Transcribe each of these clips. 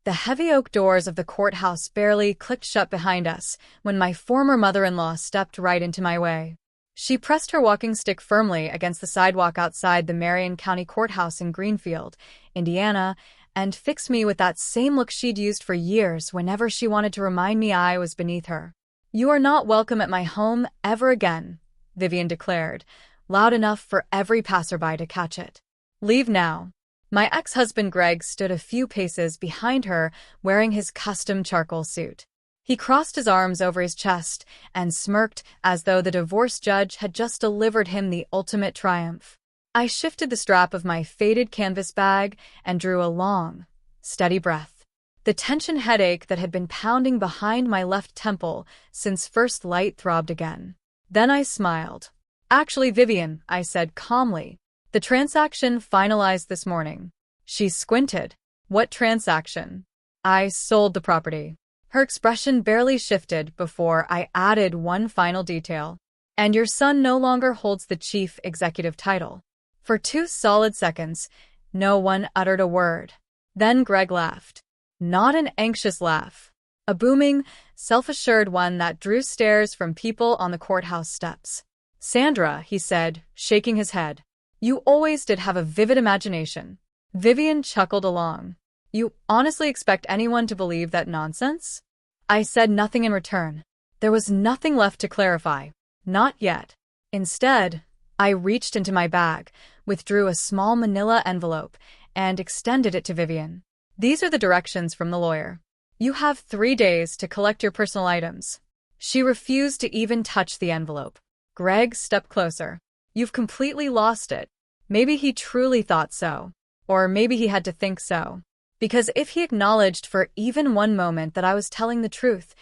The heavy oak doors of the courthouse barely clicked shut behind us when my former mother-in-law stepped right into my way. She pressed her walking stick firmly against the sidewalk outside the Marion County Courthouse in Greenfield, Indiana, and fixed me with that same look she'd used for years whenever she wanted to remind me I was beneath her. "You are not welcome at my home ever again," Vivian declared, loud enough for every passerby to catch it. "Leave now." My ex-husband Greg stood a few paces behind her, wearing his custom charcoal suit. He crossed his arms over his chest and smirked as though the divorce judge had just delivered him the ultimate triumph. I shifted the strap of my faded canvas bag and drew a long, steady breath. The tension headache that had been pounding behind my left temple since first light throbbed again. Then I smiled. "Actually, Vivian," I said calmly, "the transaction finalized this morning." She squinted. "What transaction?" "I sold the property." Her expression barely shifted before I added one final detail. "And your son no longer holds the chief executive title." For 2 solid seconds, no one uttered a word. Then Greg laughed. Not an anxious laugh. A booming, self-assured one that drew stares from people on the courthouse steps. "Sandra," he said, shaking his head, "you always did have a vivid imagination." Vivian chuckled along. "You honestly expect anyone to believe that nonsense?" I said nothing in return. There was nothing left to clarify. Not yet. Instead, I reached into my bag, withdrew a small manila envelope, and extended it to Vivian. "These are the directions from the lawyer. You have 3 days to collect your personal items." She refused to even touch the envelope. Greg stepped closer. "You've completely lost it." Maybe he truly thought so. Or maybe he had to think so. Because if he acknowledged for even one moment that I was telling the truth,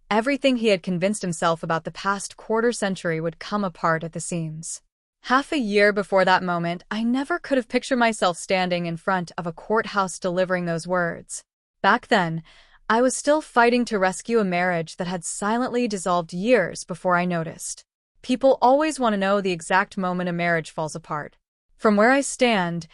everything he had convinced himself about the past quarter-century would come apart at the seams. Half a year before that moment, I never could have pictured myself standing in front of a courthouse delivering those words. Back then, I was still fighting to rescue a marriage that had silently dissolved years before I noticed. People always want to know the exact moment a marriage falls apart. From where I stand,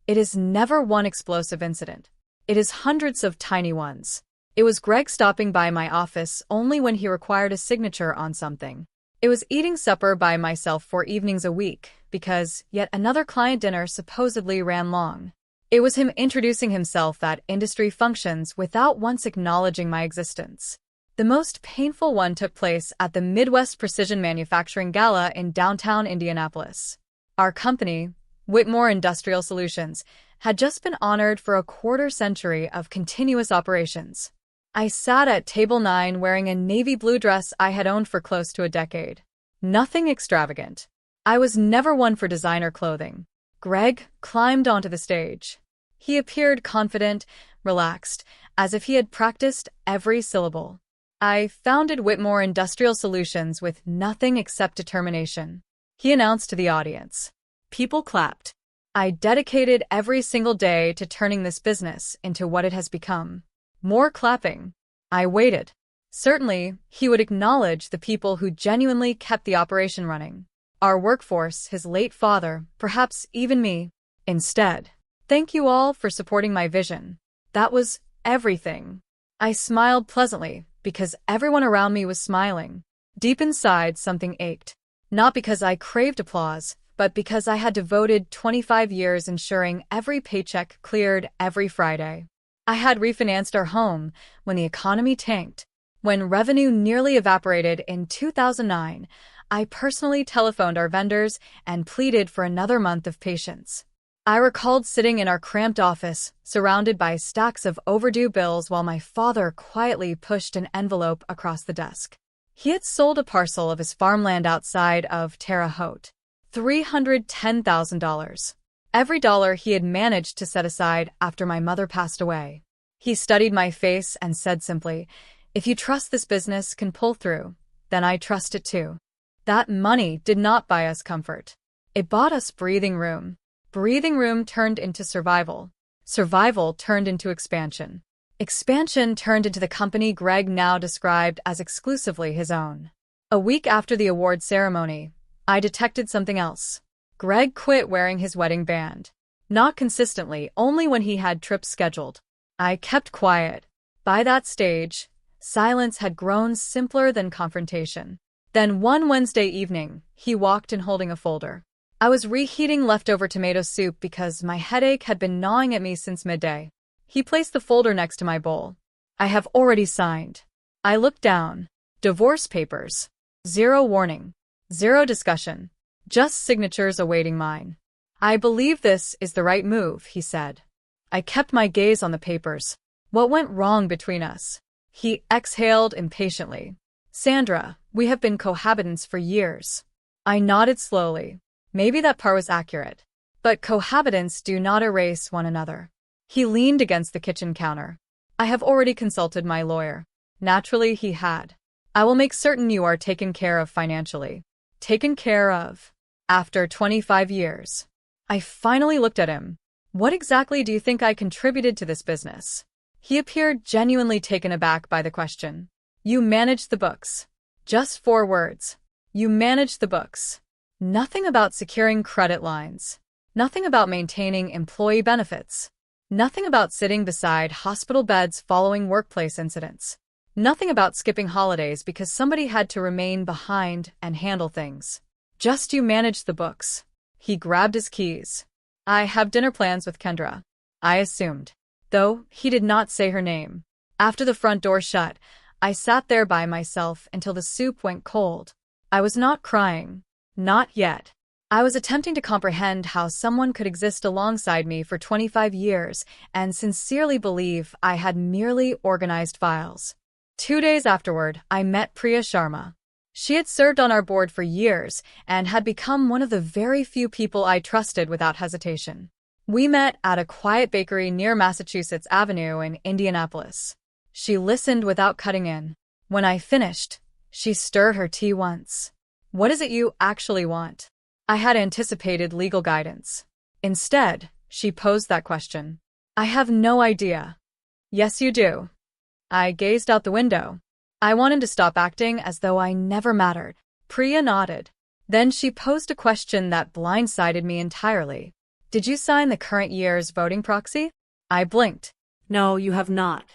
it is never one explosive incident. It is hundreds of tiny ones. It was Greg stopping by my office only when he required a signature on something. It was eating supper by myself 4 evenings a week because yet another client dinner supposedly ran long. It was him introducing himself at industry functions without once acknowledging my existence. The most painful one took place at the Midwest Precision Manufacturing Gala in downtown Indianapolis. Our company, Whitmore Industrial Solutions, had just been honored for a quarter-century of continuous operations. I sat at table 9 wearing a navy blue dress I had owned for close to a decade. Nothing extravagant. I was never one for designer clothing. Greg climbed onto the stage. He appeared confident, relaxed, as if he had practiced every syllable. "I founded Whitmore Industrial Solutions with nothing except determination," he announced to the audience. People clapped. "I dedicated every single day to turning this business into what it has become." More clapping. I waited. Certainly, he would acknowledge the people who genuinely kept the operation running. Our workforce, his late father, perhaps even me. Instead, "Thank you all for supporting my vision." That was everything. I smiled pleasantly because everyone around me was smiling. Deep inside, something ached. Not because I craved applause, but because I had devoted 25 years ensuring every paycheck cleared every Friday. I had refinanced our home when the economy tanked. When revenue nearly evaporated in 2009, I personally telephoned our vendors and pleaded for another month of patience. I recalled sitting in our cramped office, surrounded by stacks of overdue bills while my father quietly pushed an envelope across the desk. He had sold a parcel of his farmland outside of Terre Haute. $310,000. Every dollar he had managed to set aside after my mother passed away. He studied my face and said simply, "If you trust this business can pull through, then I trust it too." That money did not buy us comfort. It bought us breathing room. Breathing room turned into survival. Survival turned into expansion. Expansion turned into the company Greg now described as exclusively his own. A week after the award ceremony, I detected something else. Greg quit wearing his wedding band. Not consistently, only when he had trips scheduled. I kept quiet. By that stage, silence had grown simpler than confrontation. Then one Wednesday evening, he walked in holding a folder. I was reheating leftover tomato soup because my headache had been gnawing at me since midday. He placed the folder next to my bowl. I have already signed. I looked down. Divorce papers. Zero warning. Zero discussion. Just signatures awaiting mine. I believe this is the right move, he said. I kept my gaze on the papers. What went wrong between us? He exhaled impatiently. Sandra, we have been cohabitants for years. I nodded slowly. Maybe that part was accurate. But cohabitants do not erase one another. He leaned against the kitchen counter. I have already consulted my lawyer. Naturally, he had. I will make certain you are taken care of financially. Taken care of. After 25 years. I finally looked at him. What exactly do you think I contributed to this business? He appeared genuinely taken aback by the question. You managed the books. Just 4 words. You managed the books. Nothing about securing credit lines. Nothing about maintaining employee benefits. Nothing about sitting beside hospital beds following workplace incidents. Nothing about skipping holidays because somebody had to remain behind and handle things. Just you managed the books. He grabbed his keys. I have dinner plans with Kendra. I assumed. Though he did not say her name. After the front door shut, I sat there by myself until the soup went cold. I was not crying. Not yet. I was attempting to comprehend how someone could exist alongside me for 25 years and sincerely believe I had merely organized files. 2 days afterward, I met Priya Sharma. She had served on our board for years and had become one of the very few people I trusted without hesitation. We met at a quiet bakery near Massachusetts Avenue in Indianapolis. She listened without cutting in. When I finished, she stirred her tea once. What is it you actually want? I had anticipated legal guidance. Instead, she posed that question. I have no idea. Yes, you do. I gazed out the window. I want him to stop acting as though I never mattered. Priya nodded. Then she posed a question that blindsided me entirely. Did you sign the current year's voting proxy? I blinked. No, you have not.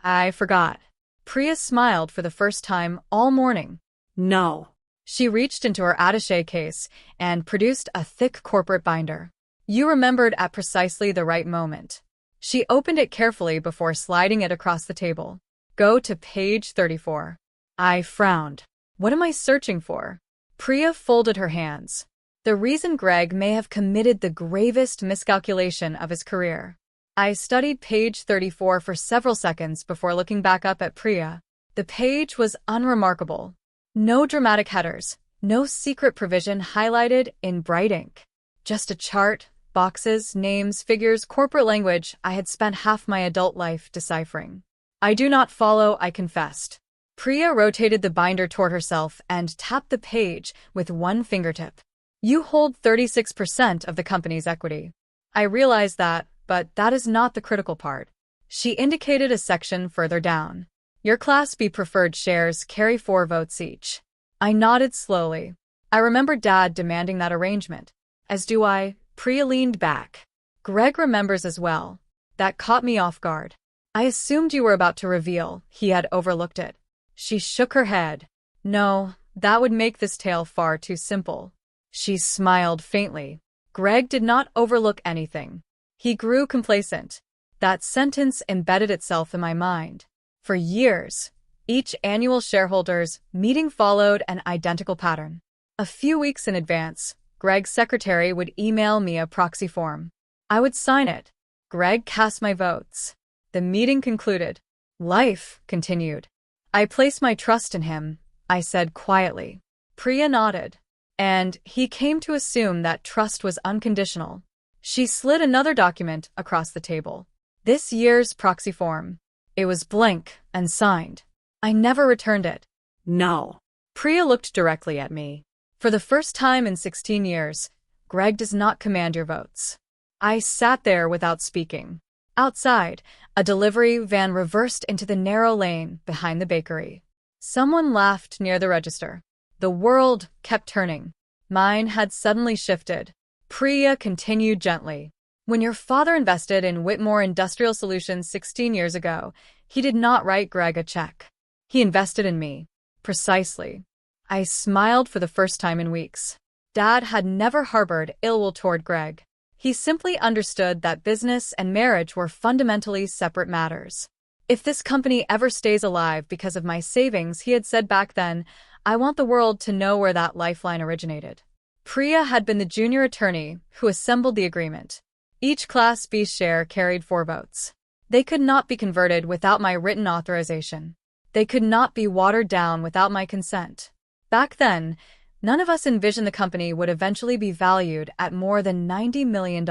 I forgot. Priya smiled for the first time all morning. No. She reached into her attaché case and produced a thick corporate binder. You remembered at precisely the right moment. She opened it carefully before sliding it across the table. Go to page 34. I frowned. What am I searching for? Priya folded her hands. The reason Greg may have committed the gravest miscalculation of his career. I studied page 34 for several seconds before looking back up at Priya. The page was unremarkable. No dramatic headers, no secret provision highlighted in bright ink. Just a chart, boxes, names, figures, corporate language I had spent half my adult life deciphering. I do not follow, I confessed. Priya rotated the binder toward herself and tapped the page with one fingertip. You hold 36% of the company's equity. I realize that, but that is not the critical part. She indicated a section further down. Your Class B preferred shares carry 4 votes each. I nodded slowly. I remember Dad demanding that arrangement. As do I. Priya leaned back. Greg remembers as well. That caught me off guard. I assumed you were about to reveal he had overlooked it. She shook her head. No, that would make this tale far too simple. She smiled faintly. Greg did not overlook anything. He grew complacent. That sentence embedded itself in my mind. For years, each annual shareholders' meeting followed an identical pattern. A few weeks in advance, Greg's secretary would email me a proxy form. I would sign it. Greg cast my votes. The meeting concluded. Life continued. I place my trust in him, I said quietly. Priya nodded. And he came to assume that trust was unconditional. She slid another document across the table. This year's proxy form. It was blank and signed. I never returned it. No. Priya looked directly at me. For the first time in 16 years, Greg does not command your votes. I sat there without speaking. Outside, a delivery van reversed into the narrow lane behind the bakery. Someone laughed near the register. The world kept turning. Mine had suddenly shifted. Priya continued gently. When your father invested in Whitmore Industrial Solutions 16 years ago, he did not write Greg a check. He invested in me. Precisely. I smiled for the first time in weeks. Dad had never harbored ill will toward Greg. He simply understood that business and marriage were fundamentally separate matters. If this company ever stays alive because of my savings, he had said back then, I want the world to know where that lifeline originated. Priya had been the junior attorney who assembled the agreement. Each Class B share carried 4 votes. They could not be converted without my written authorization. They could not be watered down without my consent. Back then, none of us envisioned the company would eventually be valued at more than $90 million.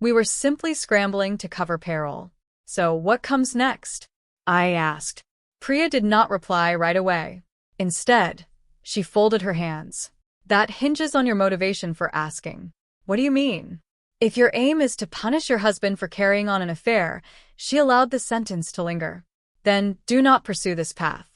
We were simply scrambling to cover payroll. So what comes next? I asked. Priya did not reply right away. Instead, she folded her hands. That hinges on your motivation for asking. What do you mean? If your aim is to punish your husband for carrying on an affair, she allowed the sentence to linger. Then do not pursue this path.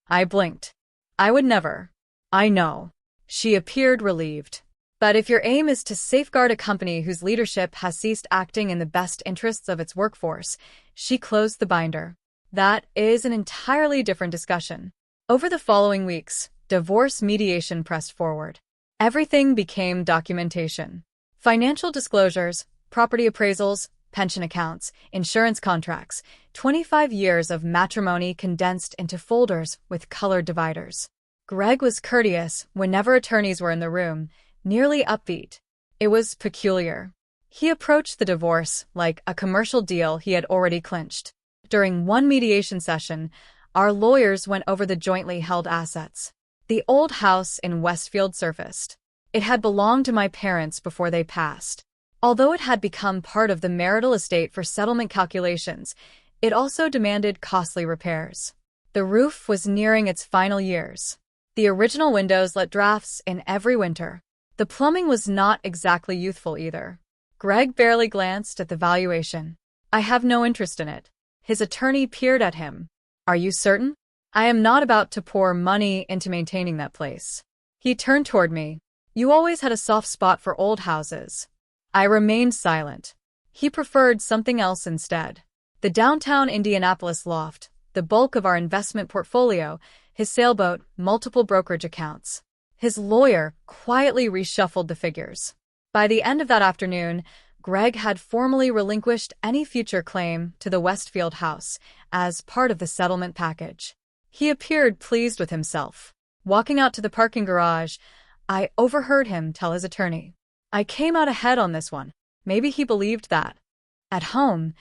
I blinked. I would never. I know. She appeared relieved. But if your aim is to safeguard a company whose leadership has ceased acting in the best interests of its workforce, she closed the binder. That is an entirely different discussion. Over the following weeks, divorce mediation pressed forward. Everything became documentation. Financial disclosures, property appraisals, pension accounts, insurance contracts, 25 years of matrimony condensed into folders with colored dividers. Greg was courteous whenever attorneys were in the room, nearly upbeat. It was peculiar. He approached the divorce like a commercial deal he had already clinched. During one mediation session, our lawyers went over the jointly held assets. The old house in Westfield surfaced. It had belonged to my parents before they passed. Although it had become part of the marital estate for settlement calculations, it also demanded costly repairs. The roof was nearing its final years. The original windows let drafts in every winter. The plumbing was not exactly youthful either. Greg barely glanced at the valuation. I have no interest in it. His attorney peered at him. Are you certain? I am not about to pour money into maintaining that place. He turned toward me. You always had a soft spot for old houses. I remained silent. He preferred something else instead. The downtown Indianapolis loft, the bulk of our investment portfolio, his sailboat, multiple brokerage accounts. His lawyer quietly reshuffled the figures. By the end of that afternoon, Greg had formally relinquished any future claim to the Westfield house as part of the settlement package. He appeared pleased with himself. Walking out to the parking garage, I overheard him tell his attorney, I came out ahead on this one. Maybe he believed that. At home,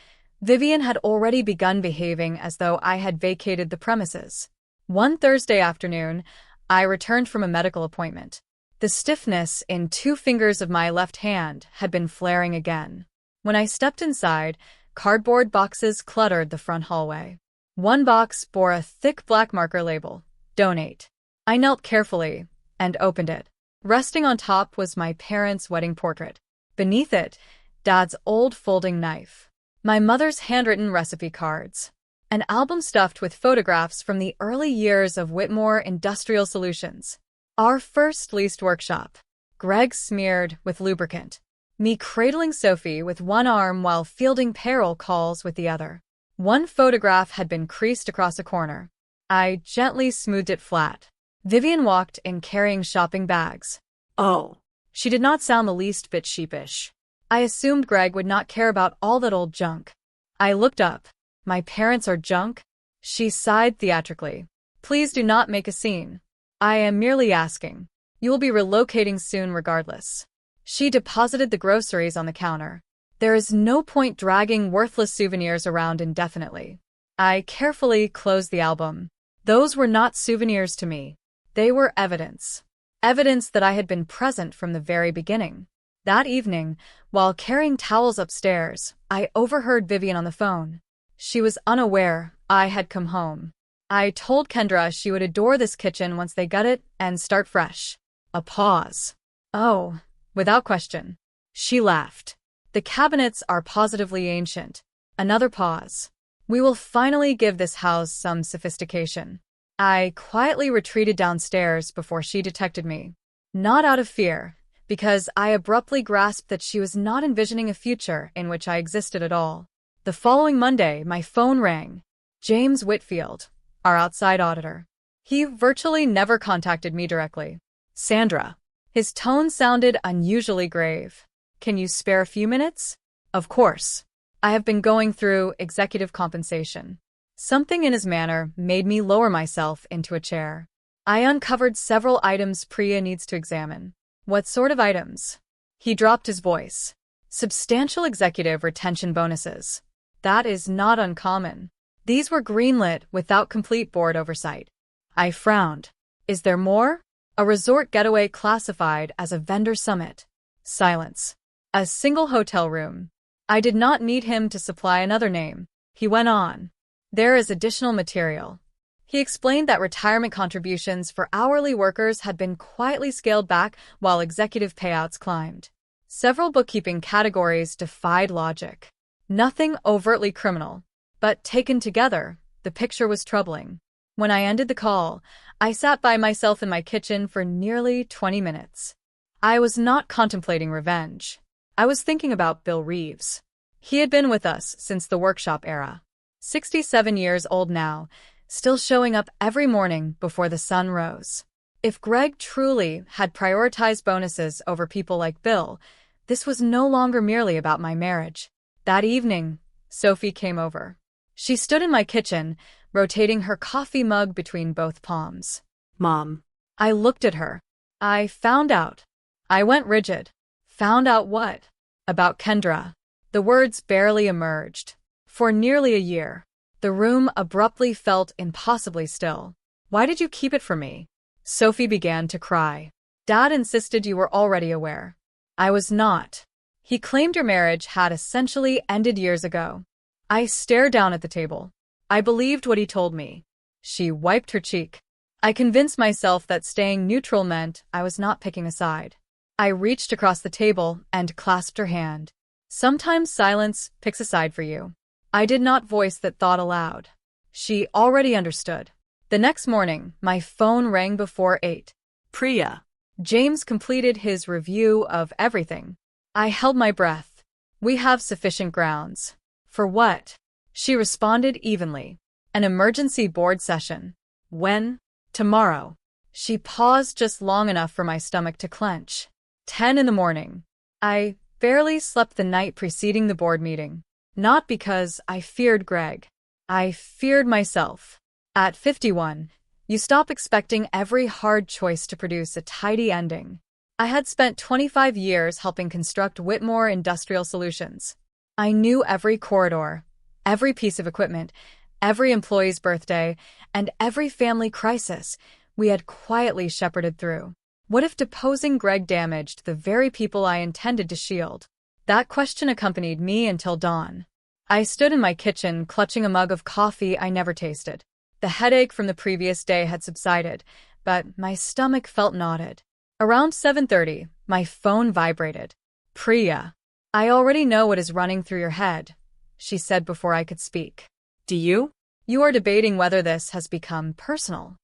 Vivian had already begun behaving as though I had vacated the premises. One Thursday afternoon, I returned from a medical appointment. The stiffness in 2 fingers of my left hand had been flaring again. When I stepped inside, cardboard boxes cluttered the front hallway. One box bore a thick black marker label, Donate. I knelt carefully and opened it. Resting on top was my parents' wedding portrait. Beneath it, Dad's old folding knife. My mother's handwritten recipe cards. An album stuffed with photographs from the early years of Whitmore Industrial Solutions. Our first leased workshop. Greg smeared with lubricant. Me cradling Sophie with one arm while fielding payroll calls with the other. One photograph had been creased across a corner. I gently smoothed it flat. Vivian walked in carrying shopping bags. Oh. She did not sound the least bit sheepish. I assumed Greg would not care about all that old junk. I looked up. My parents are junk? She sighed theatrically. Please do not make a scene. I am merely asking. You will be relocating soon regardless. She deposited the groceries on the counter. There is no point dragging worthless souvenirs around indefinitely. I carefully closed the album. Those were not souvenirs to me. They were evidence. Evidence that I had been present from the very beginning. That evening, while carrying towels upstairs, I overheard Vivian on the phone. She was unaware I had come home. I told Kendra she would adore this kitchen once they got it and start fresh. A pause. Oh, without question. She laughed. The cabinets are positively ancient. Another pause. We will finally give this house some sophistication. I quietly retreated downstairs before she detected me. Not out of fear, because I abruptly grasped that she was not envisioning a future in which I existed at all. The following Monday, my phone rang. James Whitfield, our outside auditor. He virtually never contacted me directly. Sandra. His tone sounded unusually grave. Can you spare a few minutes? Of course. I have been going through executive compensation. Something in his manner made me lower myself into a chair. I uncovered several items Priya needs to examine. What sort of items? He dropped his voice. Substantial executive retention bonuses. That is not uncommon. These were greenlit without complete board oversight. I frowned. Is there more? A resort getaway classified as a vendor summit. Silence. A single hotel room. I did not need him to supply another name. He went on. There is additional material. He explained that retirement contributions for hourly workers had been quietly scaled back while executive payouts climbed. Several bookkeeping categories defied logic. Nothing overtly criminal, but taken together, the picture was troubling. When I ended the call, I sat by myself in my kitchen for nearly 20 minutes. I was not contemplating revenge. I was thinking about Bill Reeves. He had been with us since the workshop era. 67 years old now, still showing up every morning before the sun rose. If Greg truly had prioritized bonuses over people like Bill, this was no longer merely about my marriage. That evening, Sophie came over. She stood in my kitchen, rotating her coffee mug between both palms. Mom. I looked at her. I found out. I went rigid. Found out what? About Kendra. The words barely emerged. For nearly a year, the room abruptly felt impossibly still. Why did you keep it from me? Sophie began to cry. Dad insisted you were already aware. I was not. He claimed your marriage had essentially ended years ago. I stared down at the table. I believed what he told me. She wiped her cheek. I convinced myself that staying neutral meant I was not picking a side. I reached across the table and clasped her hand. Sometimes silence picks a side for you. I did not voice that thought aloud. She already understood. The next morning, my phone rang before 8. Priya. James completed his review of everything. I held my breath. We have sufficient grounds. For what? She responded evenly. An emergency board session. When? Tomorrow. She paused just long enough for my stomach to clench. 10 in the morning. I barely slept the night preceding the board meeting. Not because I feared Greg. I feared myself. At 51, you stop expecting every hard choice to produce a tidy ending. I had spent 25 years helping construct Whitmore Industrial Solutions. I knew every corridor, every piece of equipment, every employee's birthday, and every family crisis we had quietly shepherded through. What if deposing Greg damaged the very people I intended to shield? That question accompanied me until dawn. I stood in my kitchen, clutching a mug of coffee I never tasted. The headache from the previous day had subsided, but my stomach felt knotted. Around 7:30, my phone vibrated. Priya. I already know what is running through your head, she said before I could speak. Do you? You are debating whether this has become personal.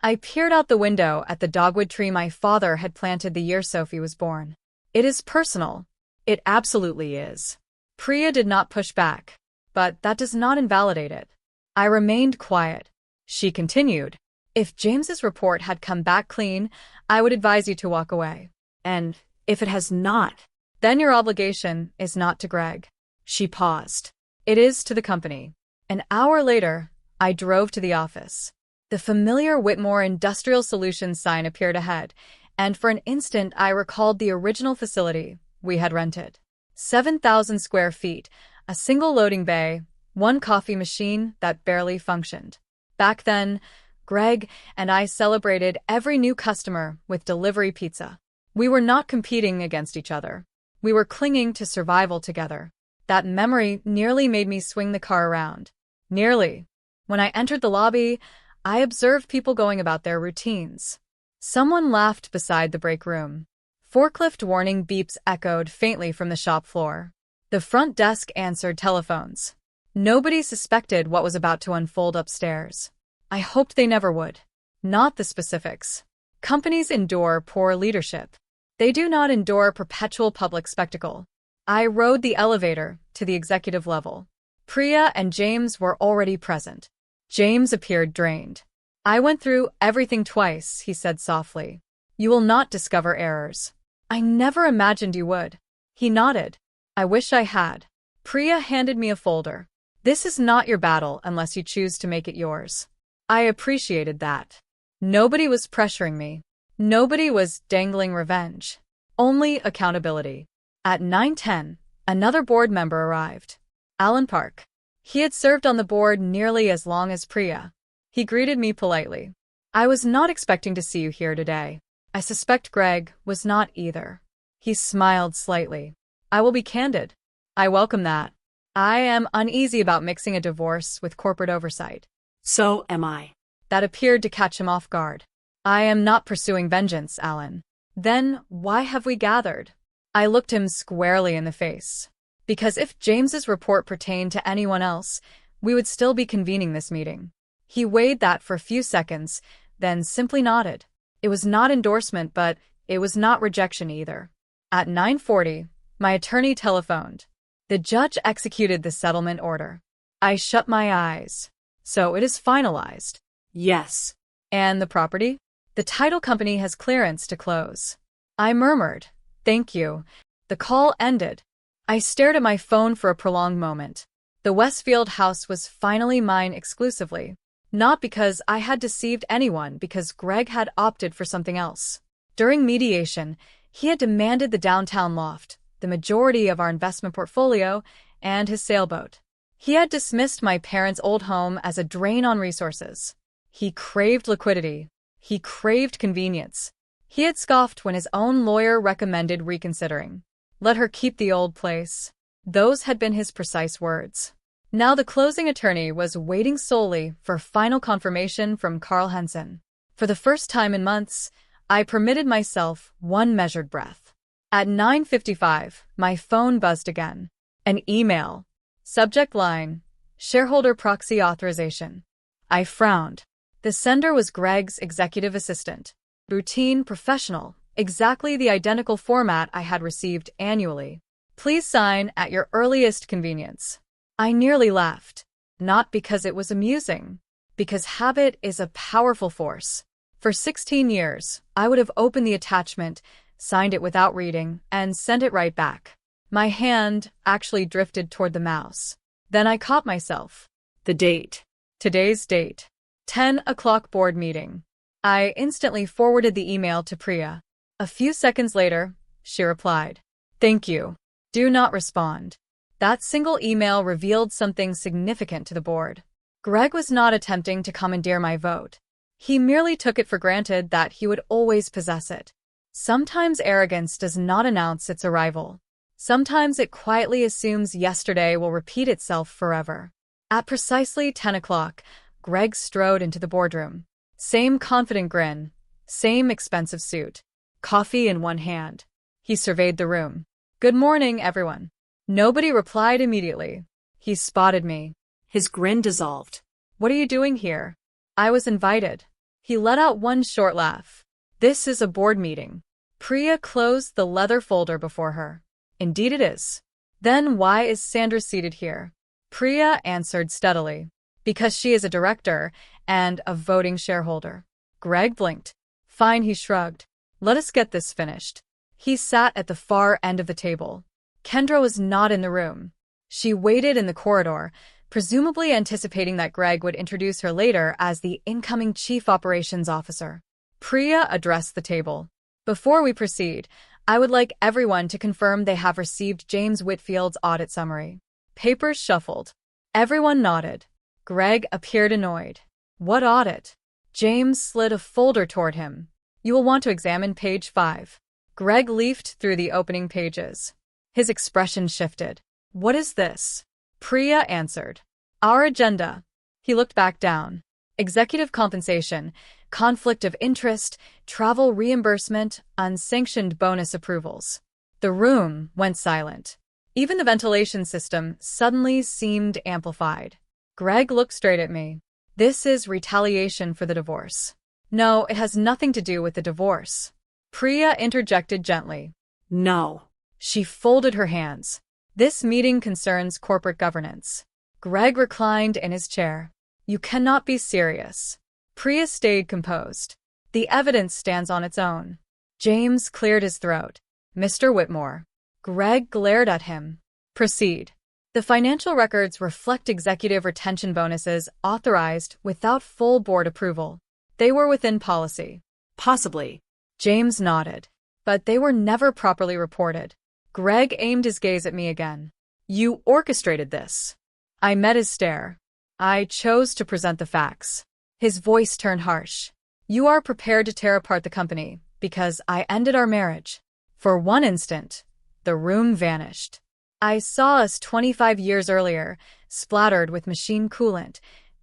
I peered out the window at the dogwood tree my father had planted the year Sophie was born. It is personal. It absolutely is. Priya did not push back, but that does not invalidate it. I remained quiet. She continued. If James's report had come back clean, I would advise you to walk away. And if it has not, then your obligation is not to Greg. She paused. It is to the company. An hour later, I drove to the office. The familiar Whitmore Industrial Solutions sign appeared ahead, and for an instant I recalled the original facility we had rented. 7,000 square feet, a single loading bay, one coffee machine that barely functioned. Back then, Greg and I celebrated every new customer with delivery pizza. We were not competing against each other. We were clinging to survival together. That memory nearly made me swing the car around. Nearly. When I entered the lobby, I observed people going about their routines. Someone laughed beside the break room. Forklift warning beeps echoed faintly from the shop floor. The front desk answered telephones. Nobody suspected what was about to unfold upstairs. I hoped they never would. Not the specifics. Companies endure poor leadership. They do not endure perpetual public spectacle. I rode the elevator to the executive level. Priya and James were already present. James appeared drained. I went through everything twice, he said softly. You will not discover errors. I never imagined you would. He nodded. I wish I had. Priya handed me a folder. This is not your battle unless you choose to make it yours. I appreciated that. Nobody was pressuring me. Nobody was dangling revenge. Only accountability. At 9:10, another board member arrived. Alan Park. He had served on the board nearly as long as Priya. He greeted me politely. I was not expecting to see you here today. I suspect Greg was not either. He smiled slightly. I will be candid. I welcome that. I am uneasy about mixing a divorce with corporate oversight. So am I. That appeared to catch him off guard. I am not pursuing vengeance, Alan. Then why have we gathered? I looked him squarely in the face. Because if James's report pertained to anyone else, we would still be convening this meeting. He weighed that for a few seconds, then simply nodded. It was not endorsement, but it was not rejection either. At 9:40, my attorney telephoned. The judge executed the settlement order. I shut my eyes. So it is finalized. Yes. And the property? The title company has clearance to close. I murmured, thank you. The call ended. I stared at my phone for a prolonged moment. The Westfield house was finally mine exclusively. Not because I had deceived anyone, because Greg had opted for something else. During mediation, he had demanded the downtown loft, the majority of our investment portfolio, and his sailboat. He had dismissed my parents' old home as a drain on resources. He craved liquidity. He craved convenience. He had scoffed when his own lawyer recommended reconsidering. Let her keep the old place. Those had been his precise words. Now the closing attorney was waiting solely for final confirmation from Carl Henson. For the first time in months, I permitted myself one measured breath. At 9:55, my phone buzzed again. An email. Subject line, shareholder proxy authorization. I frowned. The sender was Greg's executive assistant. Routine, professional, exactly the identical format I had received annually. Please sign at your earliest convenience. I nearly laughed. Not because it was amusing. Because habit is a powerful force. For 16 years, I would have opened the attachment, signed it without reading, and sent it right back. My hand actually drifted toward the mouse. Then I caught myself. The date. Today's date. 10 o'clock board meeting. I instantly forwarded the email to Priya. A few seconds later, she replied. Thank you. Do not respond. That single email revealed something significant to the board. Greg was not attempting to commandeer my vote. He merely took it for granted that he would always possess it. Sometimes arrogance does not announce its arrival. Sometimes it quietly assumes yesterday will repeat itself forever. At precisely 10 o'clock, Greg strode into the boardroom. Same confident grin, same expensive suit, coffee in one hand. He surveyed the room. Good morning, everyone. Nobody replied immediately. He spotted me. His grin dissolved. What are you doing here? I was invited. He let out one short laugh. This is a board meeting. Priya closed the leather folder before her. Indeed it is. Then why is Sandra seated here? Priya answered steadily. Because she is a director and a voting shareholder. Greg blinked. Fine, he shrugged. Let us get this finished. He sat at the far end of the table. Kendra was not in the room. She waited in the corridor, presumably anticipating that Greg would introduce her later as the incoming chief operations officer. Priya addressed the table. Before we proceed, I would like everyone to confirm they have received James Whitfield's audit summary. Papers shuffled. Everyone nodded. Greg appeared annoyed. What audit? James slid a folder toward him. You will want to examine page 5. Greg leafed through the opening pages. His expression shifted. What is this? Priya answered. Our agenda. He looked back down. Executive compensation, conflict of interest, travel reimbursement, unsanctioned bonus approvals. The room went silent. Even the ventilation system suddenly seemed amplified. Greg looked straight at me. This is retaliation for the divorce. No, it has nothing to do with the divorce. Priya interjected gently. No. She folded her hands. This meeting concerns corporate governance. Greg reclined in his chair. You cannot be serious. Priya stayed composed. The evidence stands on its own. James cleared his throat. Mr. Whitmore. Greg glared at him. Proceed. The financial records reflect executive retention bonuses authorized without full board approval. They were within policy. Possibly. James nodded. But they were never properly reported. Greg aimed his gaze at me again. You orchestrated this. I met his stare. I chose to present the facts. His voice turned harsh. You are prepared to tear apart the company because I ended our marriage. For one instant, the room vanished. I saw us 25 years earlier, splattered with machine coolant,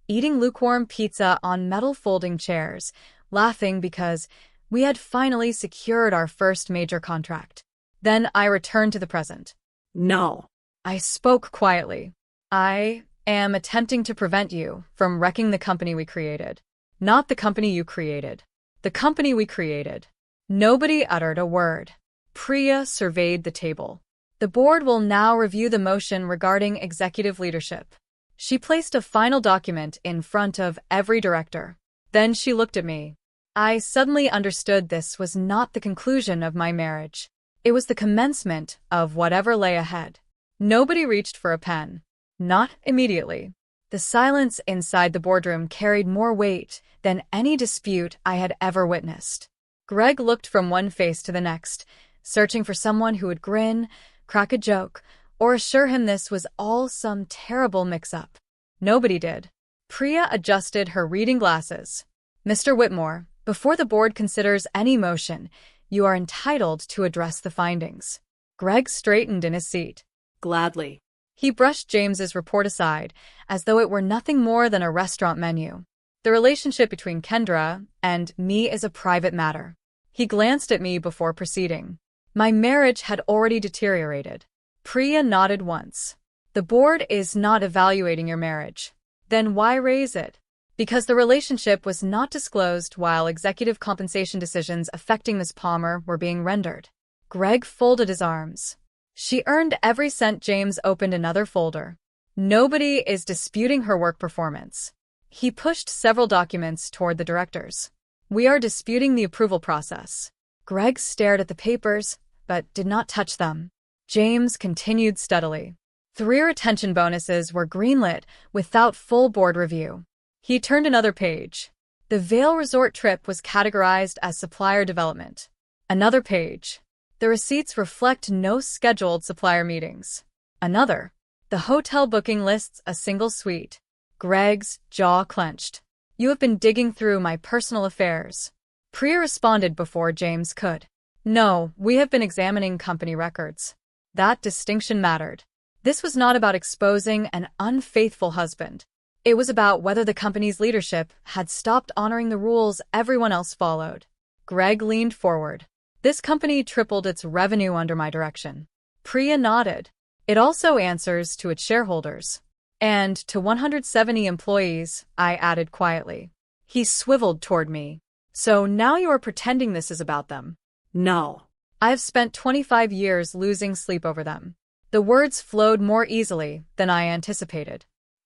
eating lukewarm pizza on metal folding chairs, laughing because we had finally secured our first major contract. Then I returned to the present. No. I spoke quietly. I am attempting to prevent you from wrecking the company we created. Not the company you created. The company we created. Nobody uttered a word. Priya surveyed the table. The board will now review the motion regarding executive leadership. She placed a final document in front of every director. Then she looked at me. I suddenly understood this was not the conclusion of my marriage. It was the commencement of whatever lay ahead. Nobody reached for a pen. Not immediately. The silence inside the boardroom carried more weight than any dispute I had ever witnessed. Greg looked from one face to the next, searching for someone who would grin, crack a joke, or assure him this was all some terrible mix-up. Nobody did. Priya adjusted her reading glasses. Mr. Whitmore, before the board considers any motion, you are entitled to address the findings. Greg straightened in his seat. Gladly. He brushed James's report aside, as though it were nothing more than a restaurant menu. The relationship between Kendra and me is a private matter. He glanced at me before proceeding. My marriage had already deteriorated. Priya nodded once. The board is not evaluating your marriage. Then why raise it? Because the relationship was not disclosed while executive compensation decisions affecting Ms. Palmer were being rendered. Greg folded his arms. She earned every cent. James opened another folder. Nobody is disputing her work performance. He pushed several documents toward the directors. We are disputing the approval process. Greg stared at the papers, but did not touch them. James continued steadily. 3 retention bonuses were greenlit without full board review. He turned another page. The Vail Resort trip was categorized as supplier development. Another page. The receipts reflect no scheduled supplier meetings. Another. The hotel booking lists a single suite. Greg's jaw clenched. You have been digging through my personal affairs. Priya responded before James could. No, we have been examining company records. That distinction mattered. This was not about exposing an unfaithful husband. It was about whether the company's leadership had stopped honoring the rules everyone else followed. Greg leaned forward. This company tripled its revenue under my direction. Priya nodded. It also answers to its shareholders. And to 170 employees, I added quietly. He swiveled toward me. So now you are pretending this is about them? No. I have spent 25 years losing sleep over them. The words flowed more easily than I anticipated.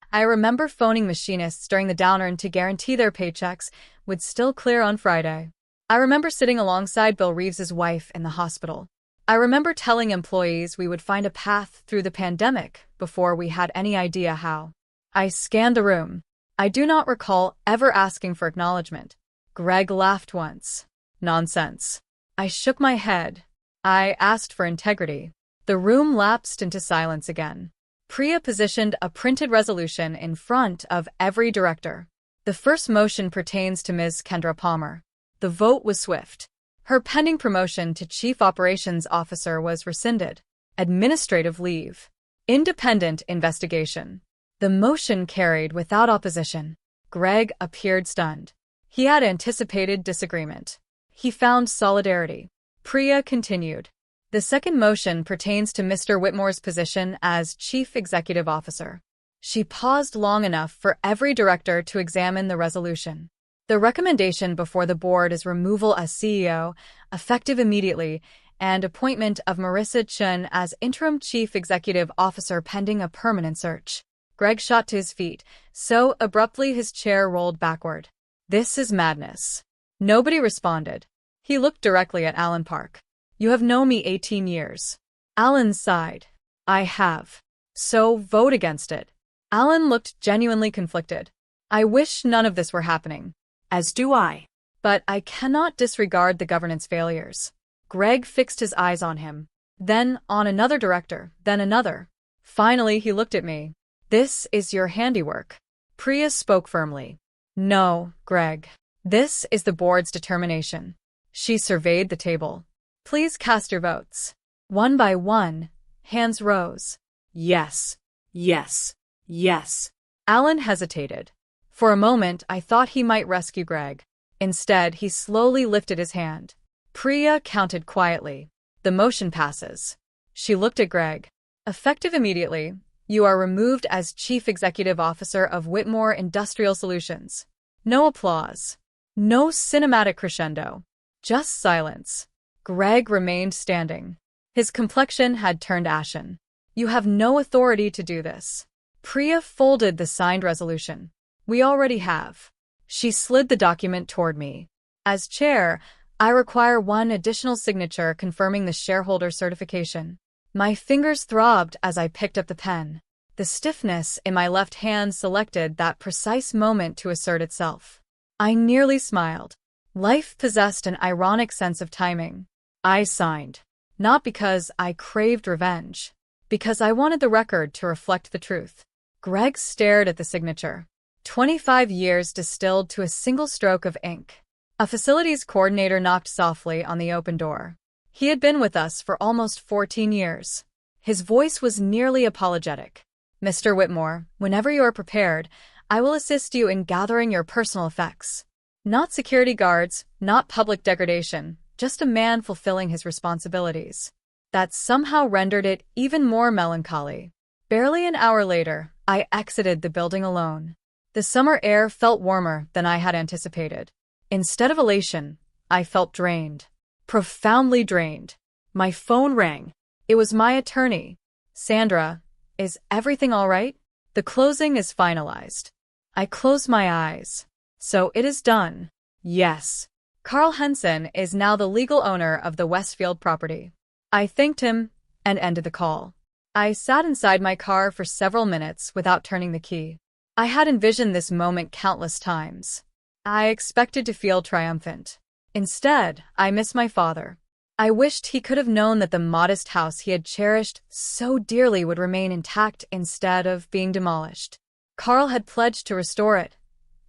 I remember phoning machinists during the downturn to guarantee their paychecks would still clear on Friday. I remember sitting alongside Bill Reeves's wife in the hospital. I remember telling employees we would find a path through the pandemic before we had any idea how. I scanned the room. I do not recall ever asking for acknowledgement. Greg laughed once. Nonsense. I shook my head. I asked for integrity. The room lapsed into silence again. Priya positioned a printed resolution in front of every director. The first motion pertains to Ms. Kendra Palmer. The vote was swift. Her pending promotion to Chief Operations Officer was rescinded. Administrative leave. Independent investigation. The motion carried without opposition. Greg appeared stunned. He had anticipated disagreement. He found solidarity. Priya continued. The second motion pertains to Mr. Whitmore's position as Chief Executive Officer. She paused long enough for every director to examine the resolution. The recommendation before the board is removal as CEO, effective immediately, and appointment of Marissa Chun as interim chief executive officer pending a permanent search. Greg shot to his feet, so abruptly his chair rolled backward. This is madness. Nobody responded. He looked directly at Alan Park. You have known me 18 years. Alan sighed. I have. So vote against it. Alan looked genuinely conflicted. I wish none of this were happening. As do I. But I cannot disregard the governance failures. Greg fixed his eyes on him, then on another director, then another. Finally, he looked at me. This is your handiwork. Priya spoke firmly. No, Greg. This is the board's determination. She surveyed the table. Please cast your votes. One by one, hands rose. Yes. Yes. Yes. Alan hesitated. For a moment, I thought he might rescue Greg. Instead, he slowly lifted his hand. Priya counted quietly. The motion passes. She looked at Greg. Effective immediately, you are removed as Chief Executive Officer of Whitmore Industrial Solutions. No applause. No cinematic crescendo. Just silence. Greg remained standing. His complexion had turned ashen. You have no authority to do this. Priya folded the signed resolution. We already have. She slid the document toward me. As chair, I require one additional signature confirming the shareholder certification. My fingers throbbed as I picked up the pen. The stiffness in my left hand selected that precise moment to assert itself. I nearly smiled. Life possessed an ironic sense of timing. I signed. Not because I craved revenge. Because I wanted the record to reflect the truth. Greg stared at the signature. 25 years distilled to a single stroke of ink. A facilities coordinator knocked softly on the open door. He had been with us for almost 14 years. His voice was nearly apologetic. Mr. Whitmore, whenever you are prepared, I will assist you in gathering your personal effects. Not security guards, not public degradation, just a man fulfilling his responsibilities. That somehow rendered it even more melancholy. Barely an hour later, I exited the building alone. The summer air felt warmer than I had anticipated. Instead of elation, I felt drained. Profoundly drained. My phone rang. It was my attorney. Sandra, is everything all right? The closing is finalized. I closed my eyes. So it is done. Yes. Carl Henson is now the legal owner of the Westfield property. I thanked him and ended the call. I sat inside my car for several minutes without turning the key. I had envisioned this moment countless times. I expected to feel triumphant. Instead, I missed my father. I wished he could have known that the modest house he had cherished so dearly would remain intact instead of being demolished. Carl had pledged to restore it,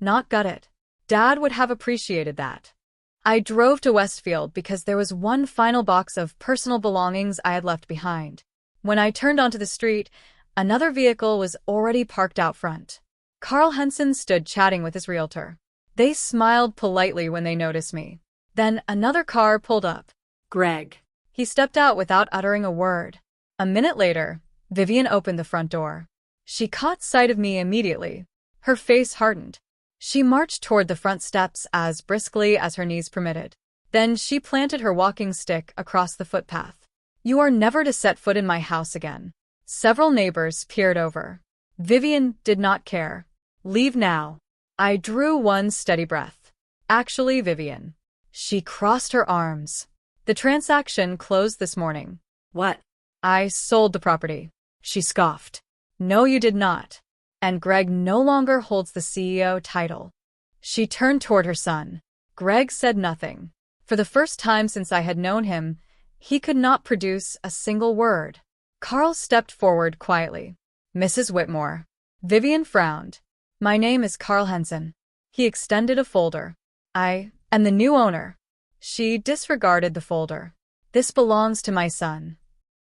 not gut it. Dad would have appreciated that. I drove to Westfield because there was one final box of personal belongings I had left behind. When I turned onto the street, another vehicle was already parked out front. Carl Henson stood chatting with his realtor. They smiled politely when they noticed me. Then another car pulled up. Greg. He stepped out without uttering a word. A minute later, Vivian opened the front door. She caught sight of me immediately. Her face hardened. She marched toward the front steps as briskly as her knees permitted. Then she planted her walking stick across the footpath. You are never to set foot in my house again. Several neighbors peered over. Vivian did not care. Leave now. I drew one steady breath. Actually, Vivian. She crossed her arms. The transaction closed this morning. What? I sold the property. She scoffed. No, you did not. And Greg no longer holds the CEO title. She turned toward her son. Greg said nothing. For the first time since I had known him, he could not produce a single word. Carl stepped forward quietly. Mrs. Whitmore. Vivian frowned. My name is Carl Henson. He extended a folder. I am the new owner. She disregarded the folder. This belongs to my son.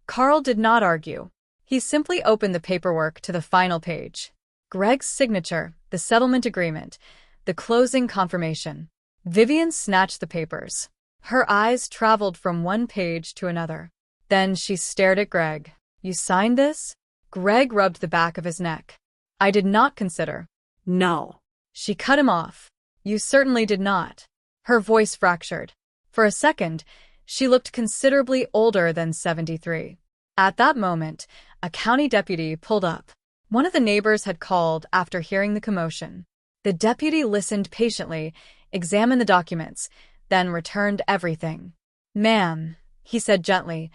Carl did not argue. He simply opened the paperwork to the final page. Greg's signature, the settlement agreement, the closing confirmation. Vivian snatched the papers. Her eyes traveled from one page to another. Then she stared at Greg. You signed this? Greg rubbed the back of his neck. I did not consider. No. She cut him off. You certainly did not. Her voice fractured. For a second, she looked considerably older than 73. At that moment, a county deputy pulled up. One of the neighbors had called after hearing the commotion. The deputy listened patiently, examined the documents, then returned everything. "Ma'am," he said gently,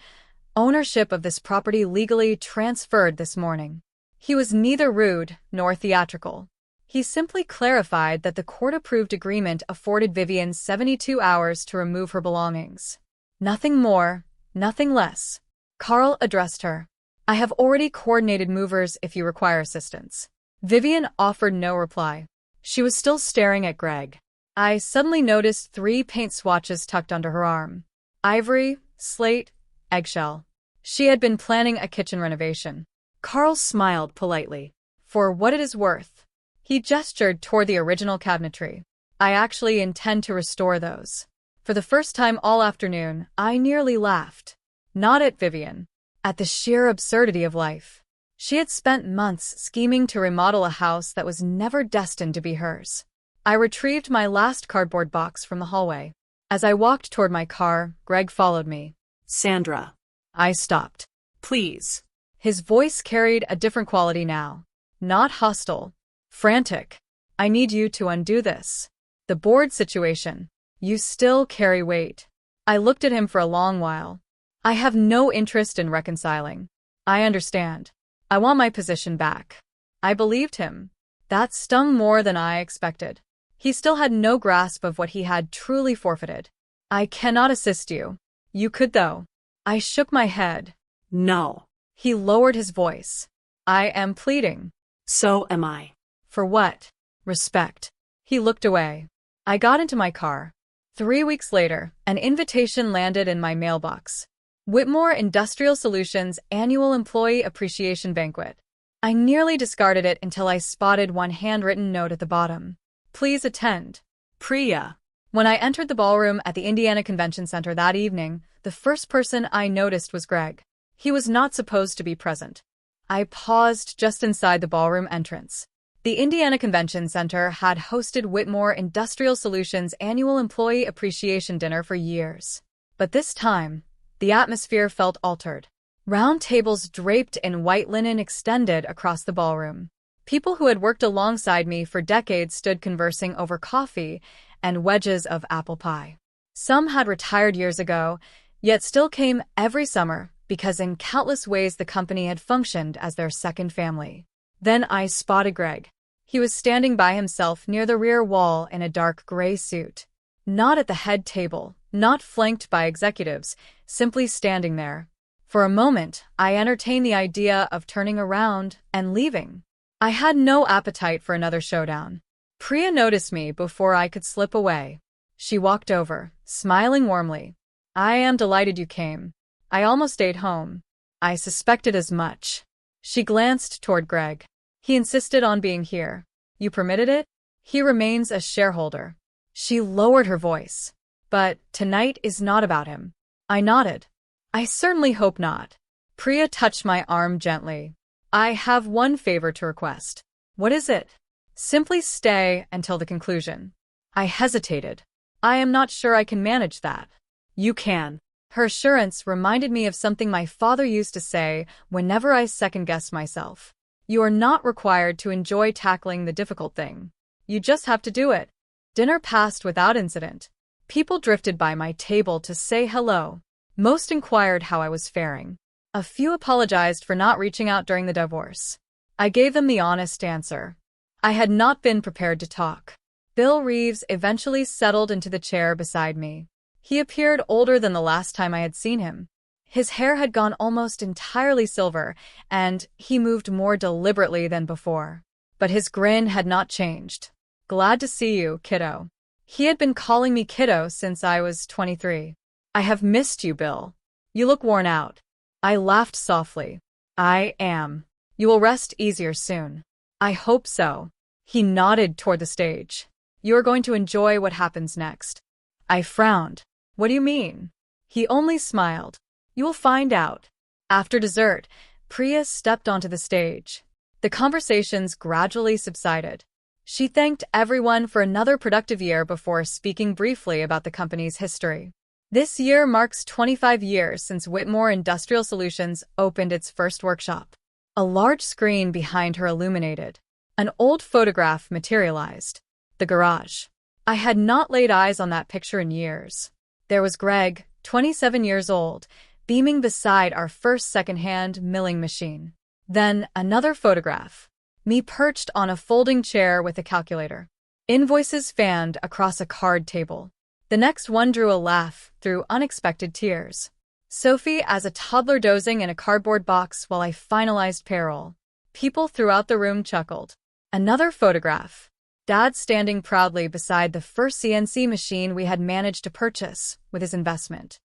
"ownership of this property legally transferred this morning." He was neither rude nor theatrical. He simply clarified that the court-approved agreement afforded Vivian 72 hours to remove her belongings. Nothing more, nothing less. Carl addressed her. "I have already coordinated movers if you require assistance." Vivian offered no reply. She was still staring at Greg. I suddenly noticed 3 paint swatches tucked under her arm. Ivory, slate, eggshell. She had been planning a kitchen renovation. Carl smiled politely. "For what it is worth." He gestured toward the original cabinetry. "I actually intend to restore those." For the first time all afternoon, I nearly laughed. Not at Vivian. At the sheer absurdity of life. She had spent months scheming to remodel a house that was never destined to be hers. I retrieved my last cardboard box from the hallway. As I walked toward my car, Greg followed me. Sandra. I stopped. Please. His voice carried a different quality now. Not hostile. Frantic. "I need you to undo this. The board situation. You still carry weight." I looked at him for a long while. "I have no interest in reconciling. I understand. I want my position back." I believed him. That stung more than I expected. He still had no grasp of what he had truly forfeited. "I cannot assist you." "You could, though." I shook my head. No. He lowered his voice. "I am pleading." So am I. "For what?" "Respect." He looked away. I got into my car. 3 weeks later, an invitation landed in my mailbox. Whitmore Industrial Solutions Annual Employee Appreciation Banquet. I nearly discarded it until I spotted one handwritten note at the bottom. "Please attend. Priya." When I entered the ballroom at the Indiana Convention Center that evening, the first person I noticed was Greg. He was not supposed to be present. I paused just inside the ballroom entrance. The Indiana Convention Center had hosted Whitmore Industrial Solutions' annual Employee Appreciation Dinner for years. But this time, the atmosphere felt altered. Round tables draped in white linen extended across the ballroom. People who had worked alongside me for decades stood conversing over coffee and wedges of apple pie. Some had retired years ago, yet still came every summer because in countless ways the company had functioned as their second family. Then I spotted Greg. He was standing by himself near the rear wall in a dark gray suit. Not at the head table, not flanked by executives, simply standing there. For a moment, I entertained the idea of turning around and leaving. I had no appetite for another showdown. Priya noticed me before I could slip away. She walked over, smiling warmly. "I am delighted you came. I almost stayed home." I suspected as much. She glanced toward Greg. "He insisted on being here. You permitted it? He remains a shareholder." She lowered her voice. "But tonight is not about him." I nodded. "I certainly hope not." Priya touched my arm gently. "I have one favor to request." "What is it?" "Simply stay until the conclusion." I hesitated. "I am not sure I can manage that." "You can." Her assurance reminded me of something my father used to say whenever I second-guessed myself. "You are not required to enjoy tackling the difficult thing. You just have to do it." Dinner passed without incident. People drifted by my table to say hello. Most inquired how I was faring. A few apologized for not reaching out during the divorce. I gave them the honest answer. I had not been prepared to talk. Bill Reeves eventually settled into the chair beside me. He appeared older than the last time I had seen him. His hair had gone almost entirely silver, and he moved more deliberately than before. But his grin had not changed. "Glad to see you, kiddo." He had been calling me kiddo since I was 23. "I have missed you, Bill. You look worn out." I laughed softly. "I am. You will rest easier soon." "I hope so." He nodded toward the stage. "You are going to enjoy what happens next." I frowned. "What do you mean?" He only smiled. "You will find out." After dessert, Priya stepped onto the stage. The conversations gradually subsided. She thanked everyone for another productive year before speaking briefly about the company's history. This year marks 25 years since Whitmore Industrial Solutions opened its first workshop. A large screen behind her illuminated. An old photograph materialized. The garage. I had not laid eyes on that picture in years. There was Greg, 27 years old, beaming beside our first second-hand milling machine. Then another photograph. Me perched on a folding chair with a calculator. Invoices fanned across a card table. The next one drew a laugh through unexpected tears. Sophie as a toddler dozing in a cardboard box while I finalized payroll. People throughout the room chuckled. Another photograph. Dad standing proudly beside the first CNC machine we had managed to purchase with his investment.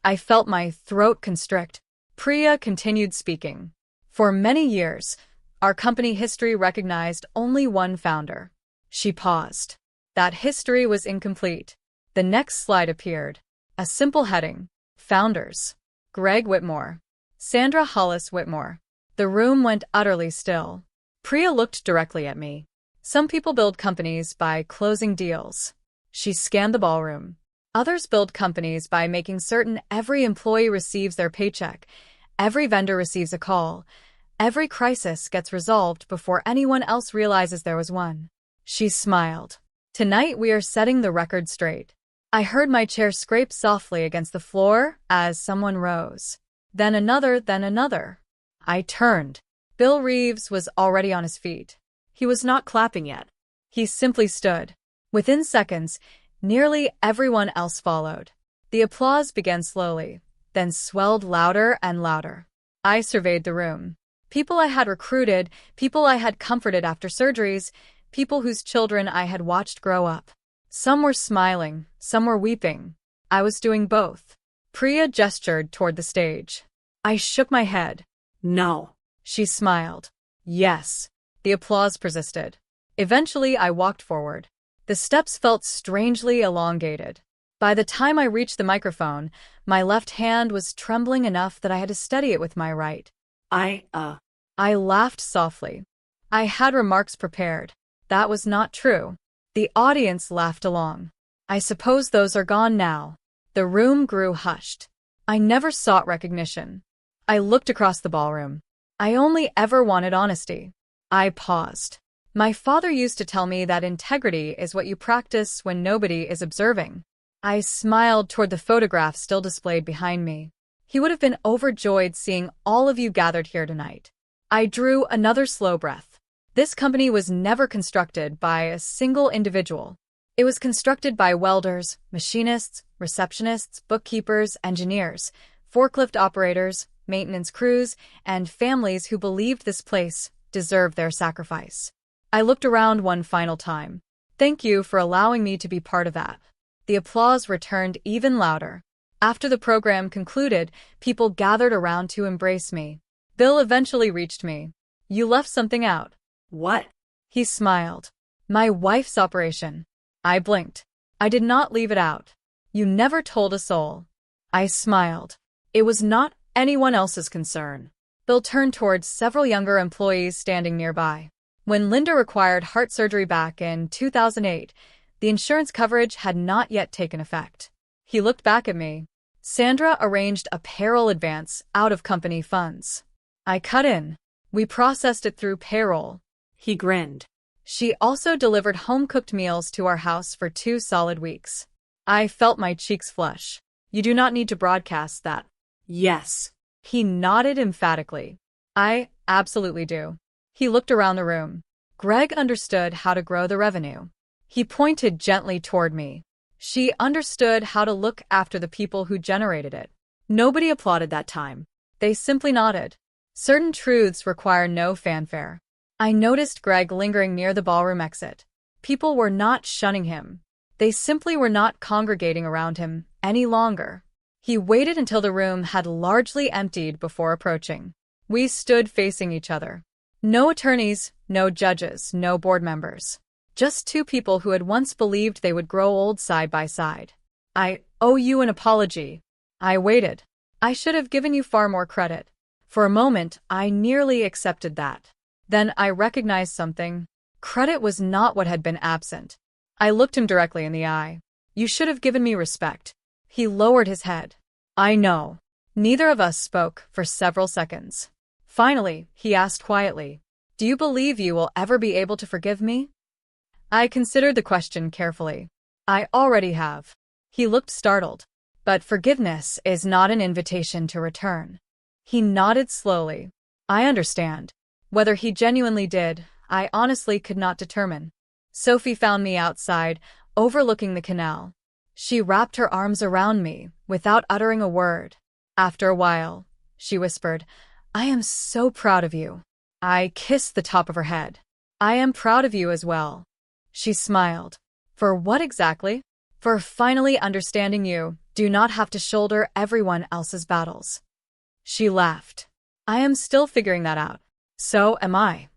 I felt my throat constrict. Priya continued speaking. For many years, our company history recognized only one founder. She paused. That history was incomplete. The next slide appeared. A simple heading. Founders. Greg Whitmore. Sandra Hollis Whitmore. The room went utterly still. Priya looked directly at me. Some people build companies by closing deals. She scanned the ballroom. Others build companies by making certain every employee receives their paycheck, every vendor receives a call, every crisis gets resolved before anyone else realizes there was one. She smiled. Tonight we are setting the record straight. I heard my chair scrape softly against the floor as someone rose. Then another, then another. I turned. Bill Reeves was already on his feet. He was not clapping yet. He simply stood. Within seconds, nearly everyone else followed. The applause began slowly, then swelled louder and louder. I surveyed the room. People I had recruited, people I had comforted after surgeries, people whose children I had watched grow up. Some were smiling, some were weeping. I was doing both. Priya gestured toward the stage. I shook my head. No. She smiled. Yes. The applause persisted. Eventually, I walked forward. The steps felt strangely elongated. By the time I reached the microphone, my left hand was trembling enough that I had to steady it with my right. I laughed softly. I had remarks prepared. That was not true. The audience laughed along. I suppose those are gone now. The room grew hushed. I never sought recognition. I looked across the ballroom. I only ever wanted honesty. I paused. My father used to tell me that integrity is what you practice when nobody is observing. I smiled toward the photograph still displayed behind me. He would have been overjoyed seeing all of you gathered here tonight. I drew another slow breath. This company was never constructed by a single individual. It was constructed by welders, machinists, receptionists, bookkeepers, engineers, forklift operators, maintenance crews, and families who believed this place deserved their sacrifice. I looked around one final time. Thank you for allowing me to be part of that. The applause returned even louder. After the program concluded, people gathered around to embrace me. Bill eventually reached me. You left something out. What? He smiled. My wife's operation. I blinked. I did not leave it out. You never told a soul. I smiled. It was not anyone else's concern. Bill turned towards several younger employees standing nearby. When Linda required heart surgery back in 2008, the insurance coverage had not yet taken effect. He looked back at me. Sandra arranged a payroll advance out of company funds. I cut in. We processed it through payroll. He grinned. She also delivered home-cooked meals to our house for 2 solid weeks. I felt my cheeks flush. You do not need to broadcast that. Yes. He nodded emphatically. I absolutely do. He looked around the room. Greg understood how to grow the revenue. He pointed gently toward me. She understood how to look after the people who generated it. Nobody applauded that time. They simply nodded. Certain truths require no fanfare. I noticed Greg lingering near the ballroom exit. People were not shunning him. They simply were not congregating around him any longer. He waited until the room had largely emptied before approaching. We stood facing each other. No attorneys, no judges, no board members. Just 2 people who had once believed they would grow old side by side. I owe you an apology. I waited. I should have given you far more credit. For a moment, I nearly accepted that. Then I recognized something. Credit was not what had been absent. I looked him directly in the eye. You should have given me respect. He lowered his head. I know. Neither of us spoke for several seconds. Finally, he asked quietly, do you believe you will ever be able to forgive me? I considered the question carefully. I already have. He looked startled. But forgiveness is not an invitation to return. He nodded slowly. I understand. Whether he genuinely did, I honestly could not determine. Sophie found me outside, overlooking the canal. She wrapped her arms around me, without uttering a word. After a while, she whispered, I am so proud of you. I kissed the top of her head. I am proud of you as well. She smiled. For what exactly? For finally understanding you do not have to shoulder everyone else's battles. She laughed. I am still figuring that out. So am I.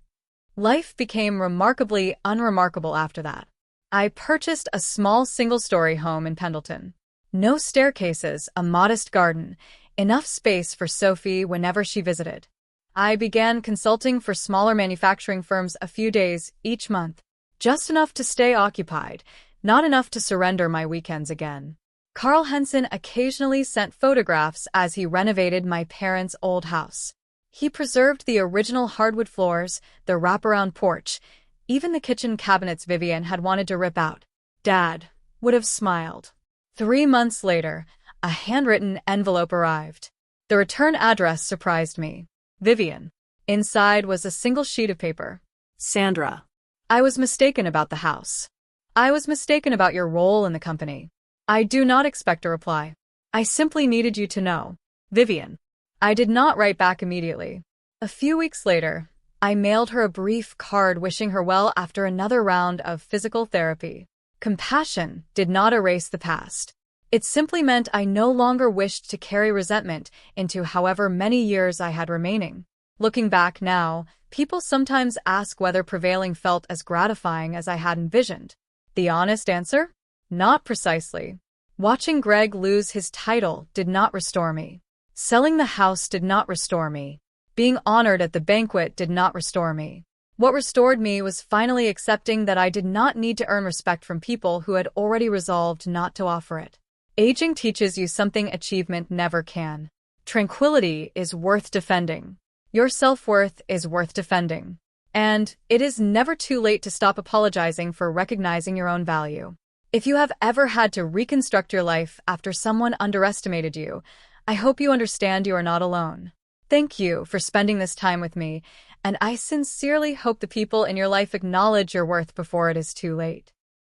Life became remarkably unremarkable after that. I purchased a small single-story home in Pendleton. No staircases, a modest garden, enough space for Sophie whenever she visited. I began consulting for smaller manufacturing firms a few days each month. Just enough to stay occupied, not enough to surrender my weekends again. Carl Henson occasionally sent photographs as he renovated my parents' old house. He preserved the original hardwood floors, the wraparound porch, even the kitchen cabinets Vivian had wanted to rip out. Dad would have smiled. 3 months later, a handwritten envelope arrived. The return address surprised me. Vivian. Inside was a single sheet of paper. Sandra. I was mistaken about the house. I was mistaken about your role in the company. I do not expect a reply. I simply needed you to know. Vivian. I did not write back immediately. A few weeks later, I mailed her a brief card wishing her well after another round of physical therapy. Compassion did not erase the past. It simply meant I no longer wished to carry resentment into however many years I had remaining. Looking back now, people sometimes ask whether prevailing felt as gratifying as I had envisioned. The honest answer? Not precisely. Watching Greg lose his title did not restore me. Selling the house did not restore me. Being honored at the banquet did not restore me. What restored me was finally accepting that I did not need to earn respect from people who had already resolved not to offer it. Aging teaches you something achievement never can. Tranquility is worth defending. Your self-worth is worth defending. And it is never too late to stop apologizing for recognizing your own value. If you have ever had to reconstruct your life after someone underestimated you, I hope you understand you are not alone. Thank you for spending this time with me, and I sincerely hope the people in your life acknowledge your worth before it is too late.